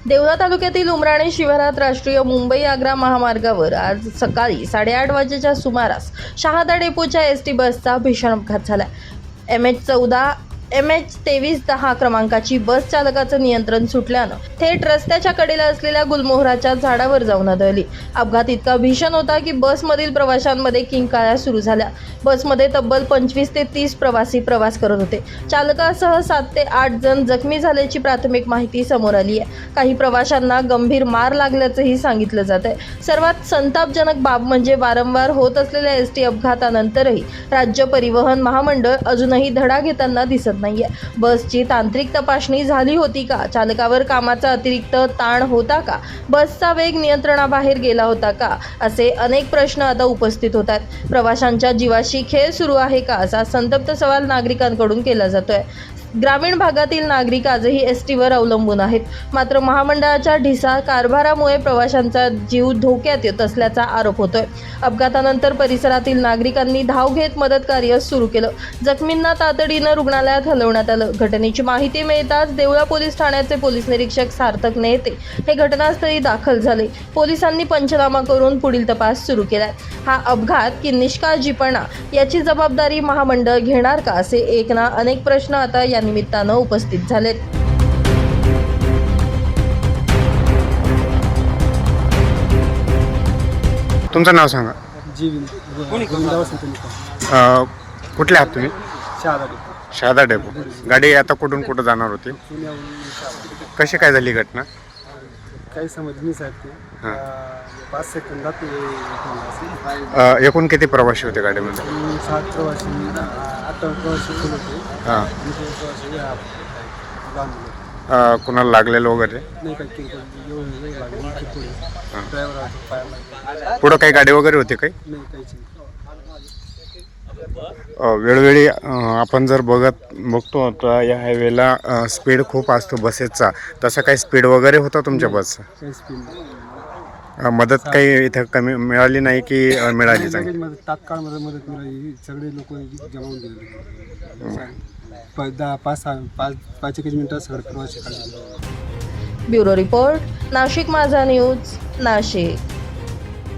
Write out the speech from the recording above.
देवळा तालुक्यातील उमराणे शिवारात राष्ट्रीय मुंबई-आग्रा महामार्गावर आज सकाळी 8:30 वाजेच्या सुमारास शहादा डेपोच्या एसटी बसचा भीषण अपघात झाला. MH14 MH2310 क्रमांकाची बस चालकाचं नियंत्रण सुटल्यानं थेट रस्त्याच्या कडेला असलेल्या गुलमोहराच्या झाडावर जाऊन आदळली. अपघात इतका भीषण होता की बसमधील प्रवाशांमध्ये किंकाळ्या सुरू झाल्या. बसमध्ये तब्बल 25 ते 30 प्रवासी प्रवास करत होते. चालकासह 7 ते 8 जण जखमी झाल्याची प्राथमिक माहिती समोर आली आहे. काही प्रवाशांना गंभीर मार लागल्याचंही सांगितलं जात आहे. सर्वात संतापजनक बाब म्हणजे वारंवार होत असलेल्या एसटी अपघातानंतरही राज्य परिवहन महामंडळ अजूनही धडा घेताना दिसत नाहीये. बसची तांत्रिक तपासणी झाली होती का? चालकावर कामाचा अतिरिक्त ताण होता का? बसचा वेग नियंत्रणाबाहेर गेला होता का? असे अनेक प्रश्न आता उपस्थित होत आहेत. प्रवाशांच्या जीवाशी खेळ सुरू आहे का असा संतप्त सवाल नागरिकांकडून केला जातोय. ग्रामीण भागातील नागरिक आजही एसटीवर अवलंबून आहेत. मात्र महामंडळाच्या ढिसाळ कारभारामुळे प्रवाशांचा जीव धोक्यात येत असल्याचा आरोप होतोय. अपघातानंतर परिसरातील नागरिकांनी धाव घेत मदत कार्य सुरू केलं. जखमींना तातडीनं रुग्णालयात हलवण्यात आलं. घटनेची माहिती मिळताच देवळा पोलीस ठाण्याचे पोलीस निरीक्षक सार्थक नेते हे घटनास्थळी दाखल झाले. पोलिसांनी पंचनामा करून पुढील तपास सुरू केलाय. हा अपघात की निष्काळजीपणा याची जबाबदारी महामंडळ घेणार का असे एक ना अनेक प्रश्न आता या निमित्तानं उपस्थित झालेत. तुमचं नाव सांगा. कुठले आहात तुम्ही? शहादा डेपो. गाडी आता कुठून कुठं जाणार होती? कशी काय झाली घटना? काही समज नाही साहेब ते. हां. 5 सेकंदात एकूण किती प्रवासी होते गाडीमध्ये? 7 प्रवासी 8 प्रवासी होते. हां. प्रवासी लहान कुणाला लागलेलं वगैरे? नाही काही किरकोळ एवढं लागलं ड्रायव्हर पायाला पुढं काही गाडी वगैरे होती काही? नाही काहीच नाही. वेळोवेळी आपण जर बघतो तर या हायवेला स्पीड खूप असतो बसेसचा. तसं काही स्पीड वगैरे होता तुमच्या बसचा? काही स्पीड नाही. मदत काही इथं कमी मिळाली नाही की मिळाली चांगली? मदत तात्काळ मदत मिळाली. सगळे लोक जमावून गेले. 5-1 मिनिटात सगळं प्रवासी काढले. ब्युरो रिपोर्ट, नाशिक माझा न्यूज, नाशिक.